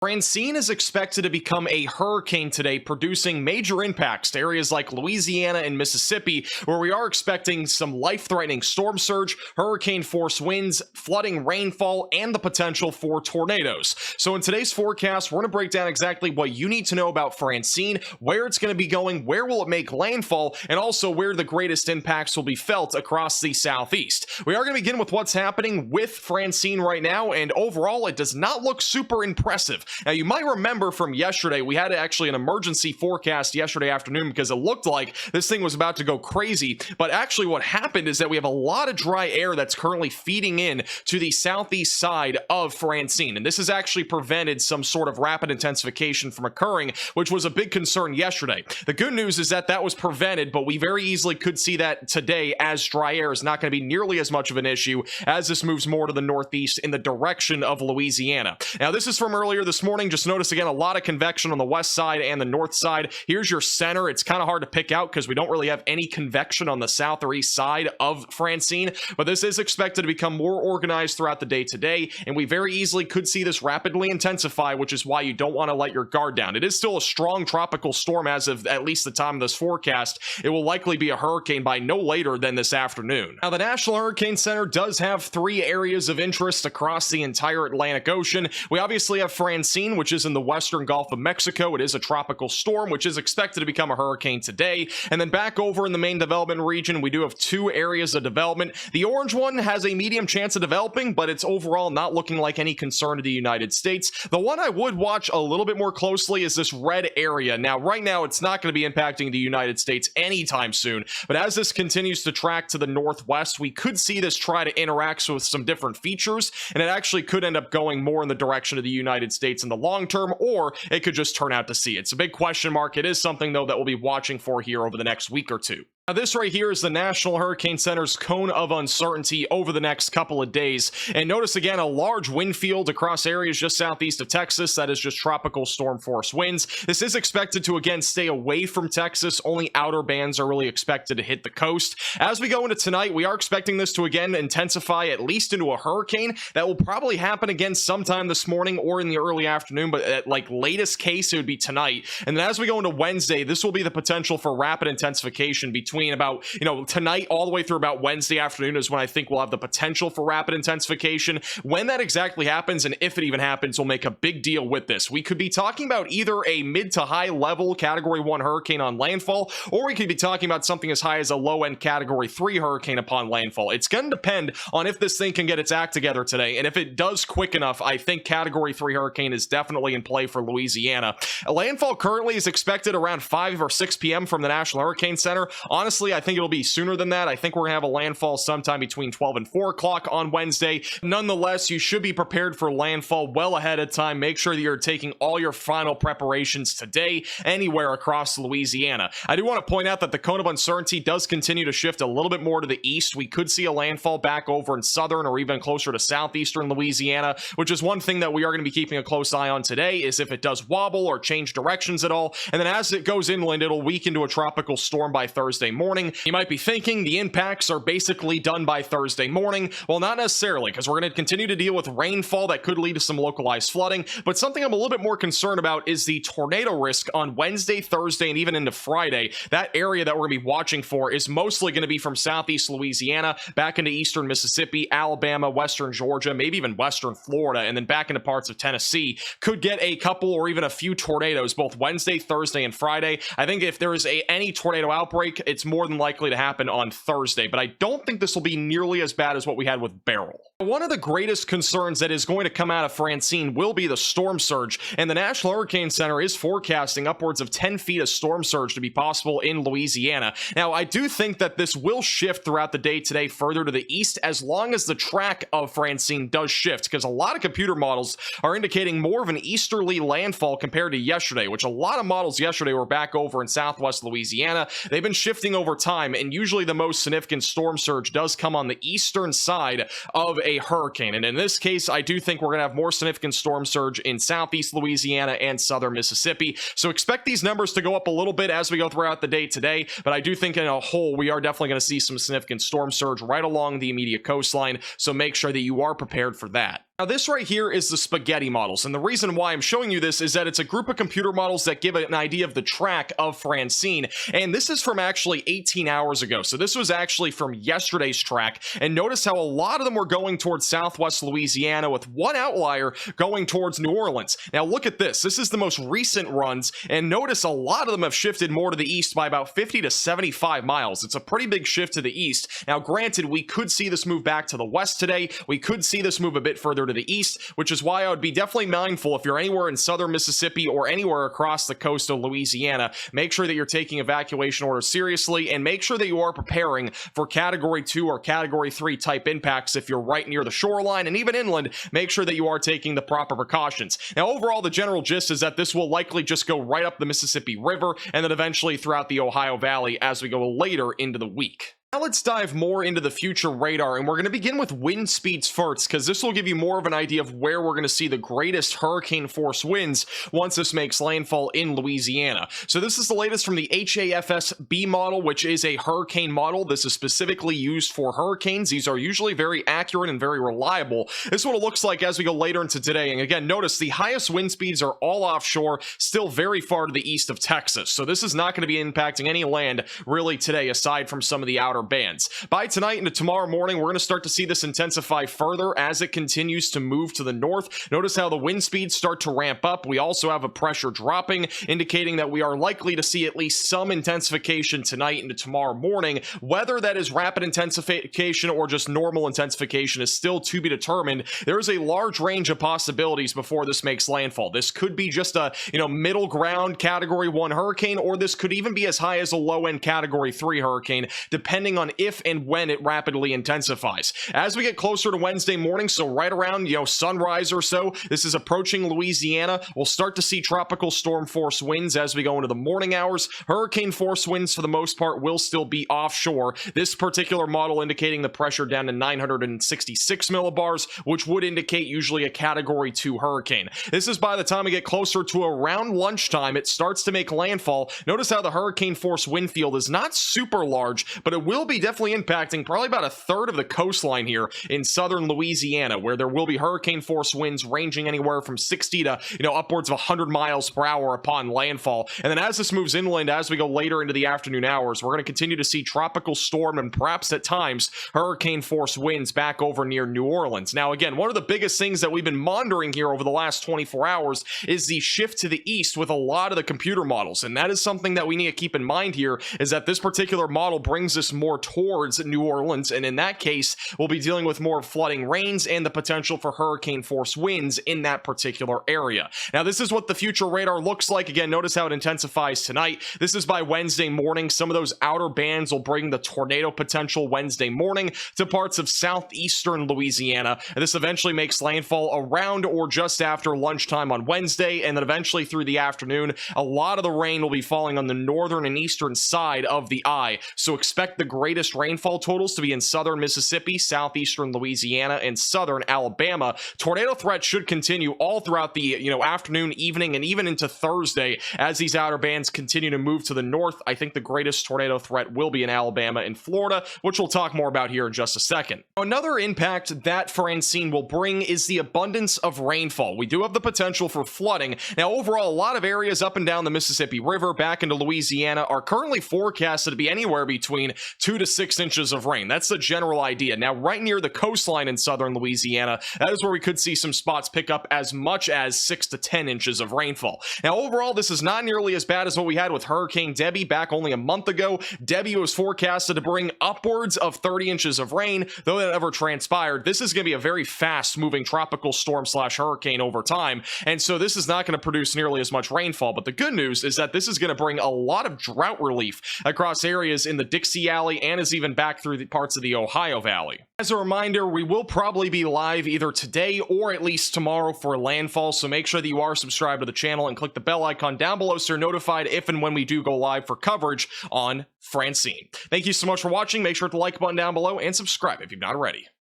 Francine is expected to become a hurricane today, producing major impacts to areas like Louisiana and Mississippi, where we are expecting some life-threatening storm surge, hurricane-force winds, flooding rainfall, and the potential for tornadoes. So in today's forecast, we're going to break down exactly what you need to know about Francine, where it's going to be going, where will it make landfall, and also where the greatest impacts will be felt across the southeast. We are going to begin with what's happening with Francine right now, and overall, it does not look super impressive. Now, you might remember from yesterday, we had actually an emergency forecast yesterday afternoon because it looked like this thing was about to go crazy. But actually what happened is that we have a lot of dry air that's currently feeding in to the southeast side of Francine. And this has actually prevented some sort of rapid intensification from occurring, which was a big concern yesterday. The good news is that that was prevented, but we very easily could see that today, as dry air is not going to be nearly as much of an issue as this moves more to the northeast in the direction of Louisiana. Now, this is from earlier this morning. Just notice again a lot of convection on the west side and the north side. Here's your center. It's kind of hard to pick out because we don't really have any convection on the south or east side of Francine, but this is expected to become more organized throughout the day today, and we very easily could see this rapidly intensify, which is why you don't want to let your guard down. It is still a strong tropical storm as of at least the time of this forecast. It will likely be a hurricane by no later than this afternoon. Now, the National Hurricane Center does have 3 areas of interest across the entire Atlantic Ocean. We obviously have Francine, which is in the western Gulf of Mexico. It is a tropical storm, which is expected to become a hurricane today. And then back over in the main development region, we do have 2 areas of development. The orange one has a medium chance of developing, but it's overall not looking like any concern to the United States. The one I would watch a little bit more closely is this red area. Now, right now, it's not going to be impacting the United States anytime soon, but as this continues to track to the northwest, we could see this try to interact with some different features, and it actually could end up going more in the direction of the United States in the long term, or it could just turn out to sea. It's a big question mark. It is something, though, that we'll be watching for here over the next week or two. Now, this right here is the National Hurricane Center's cone of uncertainty over the next couple of days. And notice again a large wind field across areas just southeast of Texas. That is just tropical storm force winds. This is expected to again stay away from Texas. Only outer bands are really expected to hit the coast. As we go into tonight, we are expecting this to again intensify at least into a hurricane. That will probably happen again sometime this morning or in the early afternoon, but at like latest case, it would be tonight. And then as we go into Wednesday, this will be the potential for rapid intensification between about, tonight all the way through about Wednesday afternoon is when I think we'll have the potential for rapid intensification. When that exactly happens, and if it even happens, we'll make a big deal with this. We could be talking about either a mid to high level category 1 hurricane on landfall, or we could be talking about something as high as a low end category 3 hurricane upon landfall. It's going to depend on if this thing can get its act together today, and if it does quick enough, I think category 3 hurricane is definitely in play for Louisiana. A landfall currently is expected around 5 or 6 p.m. from the National Hurricane Center. Honestly, I think it'll be sooner than that. I think we're going to have a landfall sometime between 12 and 4 o'clock on Wednesday. Nonetheless, you should be prepared for landfall well ahead of time. Make sure that you're taking all your final preparations today anywhere across Louisiana. I do want to point out that the cone of uncertainty does continue to shift a little bit more to the east. We could see a landfall back over in southern or even closer to southeastern Louisiana, which is one thing that we are going to be keeping a close eye on today, is if it does wobble or change directions at all. And then as it goes inland, it'll weaken to a tropical storm by Thursday morning. You might be thinking the impacts are basically done by Thursday morning. Well, not necessarily, because we're going to continue to deal with rainfall that could lead to some localized flooding. But something I'm a little bit more concerned about is the tornado risk on Wednesday, Thursday, and even into Friday. That area that we're going to be watching for is mostly going to be from southeast Louisiana, back into eastern Mississippi, Alabama, western Georgia, maybe even western Florida, and then back into parts of Tennessee. Could get a couple or even a few tornadoes both Wednesday, Thursday, and Friday. I think if there is any tornado outbreak, it's more than likely to happen on Thursday, but I don't think this will be nearly as bad as what we had with Beryl. One of the greatest concerns that is going to come out of Francine will be the storm surge, and the National Hurricane Center is forecasting upwards of 10 feet of storm surge to be possible in Louisiana. Now, I do think that this will shift throughout the day today further to the east, as long as the track of Francine does shift, because a lot of computer models are indicating more of an easterly landfall compared to yesterday, which a lot of models yesterday were back over in southwest Louisiana. They've been shifting over time, and usually the most significant storm surge does come on the eastern side of a hurricane. And in this case, I do think we're going to have more significant storm surge in southeast Louisiana and southern Mississippi. So expect these numbers to go up a little bit as we go throughout the day today, but I do think in a whole, we are definitely going to see some significant storm surge right along the immediate coastline. So make sure that you are prepared for that. Now this right here is the spaghetti models, and the reason why I'm showing you this is that it's a group of computer models that give an idea of the track of Francine, and this is from actually 18 hours ago, so this was actually from yesterday's track. And notice how a lot of them were going towards southwest Louisiana, with one outlier going towards New Orleans. Now look at this is the most recent runs, and notice a lot of them have shifted more to the east by about 50 to 75 miles. It's a pretty big shift to the east. Now granted, we could see this move back to the west today, we could see this move a bit further to the east, which is why I would be definitely mindful if you're anywhere in southern Mississippi or anywhere across the coast of Louisiana. Make sure that you're taking evacuation orders seriously, and make sure that you are preparing for category 2 or category 3 type impacts if you're right near the shoreline, and even inland, make sure that you are taking the proper precautions. Now overall, the general gist is that this will likely just go right up the Mississippi River and then eventually throughout the Ohio Valley as we go later into the week. Now let's dive more into the future radar, and we're going to begin with wind speeds first, because this will give you more of an idea of where we're going to see the greatest hurricane force winds once this makes landfall in Louisiana. So this is the latest from the HAFS-B model, which is a hurricane model. This is specifically used for hurricanes. These are usually very accurate and very reliable. This is what it looks like as we go later into today. And again, notice the highest wind speeds are all offshore, still very far to the east of Texas. So this is not going to be impacting any land really today, aside from some of the outer bands. By tonight into tomorrow morning, we're going to start to see this intensify further as it continues to move to the north. Notice how the wind speeds start to ramp up. We also have a pressure dropping, indicating that we are likely to see at least some intensification tonight into tomorrow morning. Whether that is rapid intensification or just normal intensification is still to be determined. There is a large range of possibilities before this makes landfall. This could be just a middle ground category 1 hurricane, or this could even be as high as a low end category 3 hurricane, depending on if and when it rapidly intensifies. As we get closer to Wednesday morning, so right around sunrise or so, this is approaching Louisiana, we'll start to see tropical storm force winds as we go into the morning hours. Hurricane force winds for the most part will still be offshore. This particular model indicating the pressure down to 966 millibars, which would indicate usually a category 2 hurricane. This is by the time we get closer to around lunchtime, it starts to make landfall. Notice how the hurricane force wind field is not super large, but it will be definitely impacting probably about a third of the coastline here in southern Louisiana, where there will be hurricane force winds ranging anywhere from 60 to upwards of 100 miles per hour upon landfall. And then as this moves inland, as we go later into the afternoon hours, we're going to continue to see tropical storm and perhaps at times hurricane force winds back over near New Orleans. Now again, one of the biggest things that we've been monitoring here over the last 24 hours is the shift to the east with a lot of the computer models, and that is something that we need to keep in mind here, is that this particular model brings us more towards New Orleans, and in that case we'll be dealing with more flooding rains and the potential for hurricane force winds in that particular area. Now this is what the future radar looks like. Again, notice how it intensifies tonight. This is by Wednesday morning. Some of those outer bands will bring the tornado potential Wednesday morning to parts of southeastern Louisiana, and this eventually makes landfall around or just after lunchtime on Wednesday, and then eventually through the afternoon a lot of the rain will be falling on the northern and eastern side of the eye. So expect the greatest rainfall totals to be in southern Mississippi, southeastern Louisiana, and southern Alabama. Tornado threat should continue all throughout the afternoon, evening, and even into Thursday as these outer bands continue to move to the north. I think the greatest tornado threat will be in Alabama and Florida, which we'll talk more about here in just a second. Another impact that Francine will bring is the abundance of rainfall. We do have the potential for flooding. Now overall, a lot of areas up and down the Mississippi River back into Louisiana are currently forecasted to be anywhere between 2 to 6 inches of rain. That's the general idea. Now right near the coastline in southern Louisiana, that is where we could see some spots pick up as much as 6 to 10 inches of rainfall. Now overall, this is not nearly as bad as what we had with Hurricane Debbie back only a month ago. Debbie was forecasted to bring upwards of 30 inches of rain, though that never transpired. This is going to be a very fast moving tropical storm / hurricane over time, and so this is not going to produce nearly as much rainfall. But the good news is that this is going to bring a lot of drought relief across areas in the Dixie Alley and is even back through the parts of the Ohio Valley. As a reminder, we will probably be live either today or at least tomorrow for landfall, so make sure that you are subscribed to the channel and click the bell icon down below so you're notified if and when we do go live for coverage on Francine. Thank you so much for watching. Make sure to like the button down below and subscribe if you've not already.